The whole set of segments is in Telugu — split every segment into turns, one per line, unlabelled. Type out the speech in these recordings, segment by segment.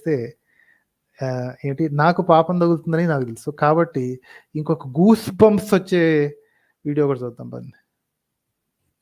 చేస్తే ఏంటి నాకు పాపం తగులుతుందని నాకు తెలుసు. కాబట్టి ఇంకొక గూస్ బంప్స్ వచ్చే వీడియో కూడా చూద్దాం బండి.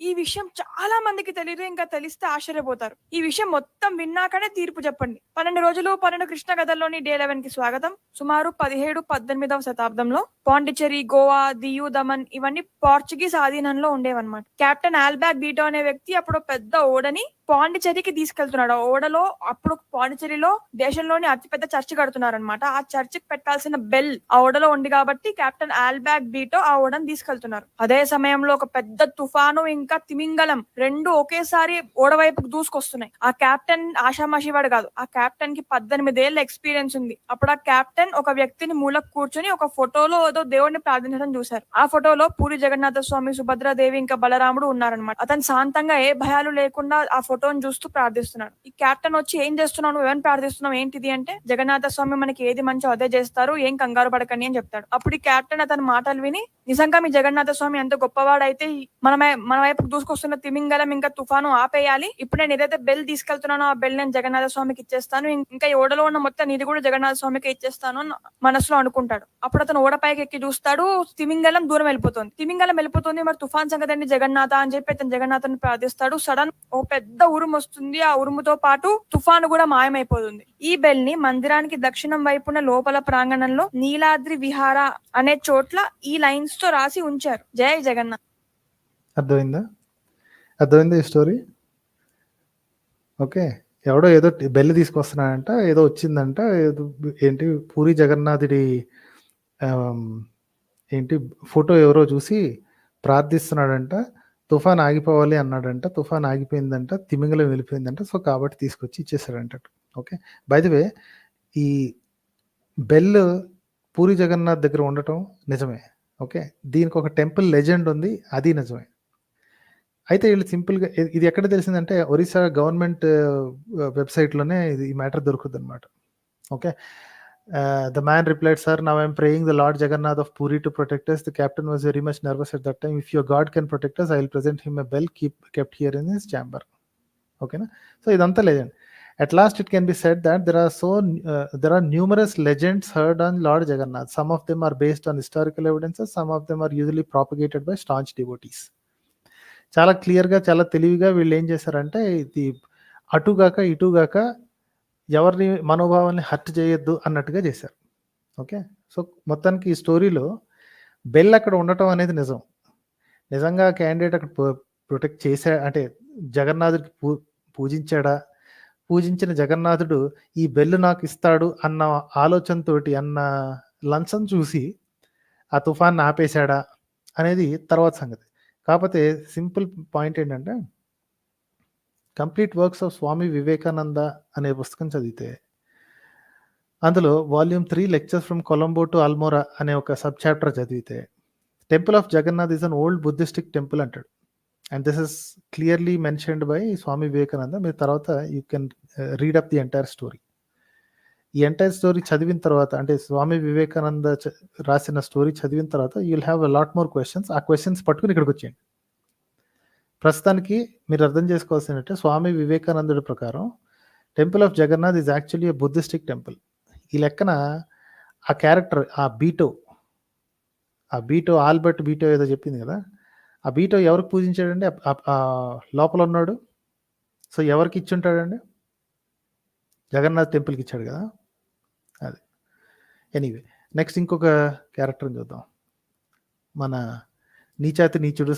ఈ విషయం చాలా మందికి తెలియదు. ఇంకా తెలిస్తే ఆశ్చర్యపోతారు. ఈ విషయం మొత్తం విన్నాకనే తీర్పు చెప్పండి. 12 రోజులు 12 కృష్ణ కథల్లోని డే 11 కి స్వాగతం. సుమారు 17-18వ శతాబ్దంలో పాండిచ్చేరి, గోవా, దియు, దమన్ ఇవన్నీ పోర్చుగీస్ ఆధీనంలో ఉండేవన్నమాట. కెప్టెన్ ఆల్బాక్ బీటో అనే వ్యక్తి అప్పుడు పెద్ద ఓడని పాండిచ్చేరికి తీసుకెళ్తున్నాడు. ఆ ఓడలో అప్పుడు పాండిచ్చేరిలో దేశంలోని అతిపెద్ద చర్చి కడుతున్నారనమాట. ఆ చర్చికి పెట్టాల్సిన బెల్ ఆ ఓడలో ఉంది కాబట్టి కెప్టెన్ ఆల్బాక్ బీటో ఆ ఓడని తీసుకెళ్తున్నారు. అదే సమయంలో ఒక పెద్ద తుఫాను ఇంకా తిమింగలం రెండు ఒకేసారి ఓడ వైపుకు దూసుకొస్తున్నాయి. ఆ కెప్టెన్ ఆషామాషివాడు కాదు. ఆ కెప్టెన్ కి 18 ఏళ్ల ఎక్స్పీరియన్స్ ఉంది. అప్పుడు ఆ కెప్టెన్ ఒక వ్యక్తిని మూలకు కూర్చొని ఒక ఫోటోలో ఏదో దేవుడిని ప్రార్థించడం చూశారు. ఆ ఫోటోలో పూరి జగన్నాథ స్వామి, సుభద్రాదేవి ఇంకా బలరాముడు ఉన్నారనమాట. అతను శాంతంగా ఏ భయాలు లేకుండా ఆ ఫోటోని చూస్తూ ప్రార్థిస్తున్నాడు. ఈ కెప్టెన్ వచ్చి ఏం చేస్తున్నావు, నువ్వు ఎవరిని ప్రార్థిస్తున్నావు, ఏంటిది అంటే జగన్నాథ స్వామి మనకి ఏది మంచో అదే చేస్తారు, ఏం కంగారు పడకండి అని చెప్తాడు. అప్పుడు ఈ కెప్టెన్ అతని మాటలు విని నిజంగా మీ జగన్నాథ స్వామి ఎంత గొప్పవాడైతే మన వైపు దూసుకొస్తున్న తిమింగలం ఇంకా తుఫాను ఆపేయాలి. ఇప్పుడు నేను ఏదైతే బెల్ తీసుకెళ్తున్నానో ఆ బెల్ నేను జగన్నాథ స్వామికి ఇచ్చేస్తాను, ఇంకా ఈ ఓడలో ఉన్న మొత్తం నిధి కూడా జగన్నాథ స్వామికి ఇచ్చేస్తాను అని మనసులో అనుకుంటాడు. అప్పుడు అతను ఓడపైకి ఎక్కి చూస్తాడు, తిమింగలం దూరం వెళ్ళిపోతుంది. తిమింగలం వెళ్ళిపోతుంది, మరి తుఫాన్ సంగతి జగన్నాథ అని చెప్పి అతను జగన్నాథుని ప్రార్థిస్తాడు. సడన్ ఓ పెద్ద ఉరుము వస్తుంది. ఆ ఉరుముతో పాటు తుఫాను కూడా మాయమైపోతుంది. ఈ బెల్ ని మందిరానికి దక్షిణం వైపున లోపల ప్రాంగణంలో నీలాద్రి విహార అనే చోట్ల ఈ లైన్స్ తో రాసి ఉంచారు. జై జగన్నాథ్.
అర్థమైందా ఈ స్టోరీ? ఓకే, ఎవడో ఏదో బెల్ తీసుకొస్తున్నాడంట, ఏదో వచ్చిందంట, ఏదో ఏంటి పూరి జగన్నాథుడి ఏంటి ఫోటో ఎవరో చూసి ప్రార్థిస్తున్నాడంట, తుఫాన్ ఆగిపోవాలి అన్నాడంట, తుఫాన్ ఆగిపోయిందంట, తిమింగలం వెళ్ళిపోయిందంట, సో కాబట్టి తీసుకొచ్చి ఇచ్చేసాడంట. ఓకే, బై ది వే ఈ బెల్ పూరి జగన్నాథ్ దగ్గర ఉండటం నిజమే. ఓకే, దీనికి ఒక టెంపుల్ లెజెండ్ ఉంది, అది నిజమే. అయితే వీళ్ళు సింపుల్గా ఇది ఎక్కడ తెలిసిందంటే ఒరిస్సా గవర్నమెంట్ వెబ్సైట్లోనే ఇది ఈ మ్యాటర్ దొరుకుతుంది అనమాట. Okay, the man replied, sir, now I am praying the Lord Jagannath of Puri to protect us. The captain was very much nervous at that time. If your God can protect us, I will present him a bell kept here in his chamber. Okay na? So idantha legend. At last it can be said that there are numerous legends heard on Lord Jagannath. Some of them are based on historical evidences, some of them are usually propagated by staunch devotees. చాలా క్లియర్గా చాలా తెలివిగా వీళ్ళు ఏం చేశారంటే ఇది అటుగాక ఇటుగాక ఎవరిని మనోభావాన్ని హర్ట్ చేయొద్దు అన్నట్టుగా చేశారు. ఓకే, సో మొత్తానికి ఈ స్టోరీలో బెల్ అక్కడ ఉండటం అనేది నిజంగా క్యాండిడేట్ అక్కడ ప్రొటెక్ట్ చేశా అంటే జగన్నాథుడికి పూజించాడా, పూజించిన జగన్నాథుడు ఈ బెల్ నాకు ఇస్తాడు అన్న ఆలోచనతోటి అన్న లంచం చూసి ఆ తుఫాన్ని ఆపేశాడా అనేది తర్వాత సంగతి. కాకపోతే సింపుల్ పాయింట్ ఏంటంటే complete works of Swami Vivekananda అనే పుస్తకం చదివితే అందులో volume 3 lectures from Colombo to Almora అనే ఒక సబ్ చాప్టర్ చదివితే temple of Jagannath is an old Buddhistic temple అంటాడు. And this is clearly mentioned by Swami Vivekananda. మీరు తర్వాత you can read up the entire story. ఈ ఎంటైర్ స్టోరీ చదివిన తర్వాత అంటే స్వామి వివేకానంద రాసిన స్టోరీ చదివిన తర్వాత you will have a lot more questions. ఆ క్వశ్చన్స్ పట్టుకుని ఇక్కడికి వచ్చేయండి. ప్రస్తుతానికి మీరు అర్థం చేసుకోవాల్సిందంటే స్వామి వివేకానందుడి ప్రకారం temple of Jagannath is actually a buddhistic temple. ఈ లెక్కన ఆ క్యారెక్టర్ ఆ బీటో ఆల్బర్ట్ బీటో ఏదో చెప్పింది కదా, ఆ బీటో ఎవరికి పూజించాడండి? లోపల ఉన్నాడు. సో ఎవరికి ఇచ్చి ఉంటాడండి? జగన్నాథ్ టెంపుల్కి ఇచ్చాడు కదా. అది ఎనీవే, నెక్స్ట్ ఇంకొక క్యారెక్టర్ని చూద్దాం. మన నీచాతి నీచుడు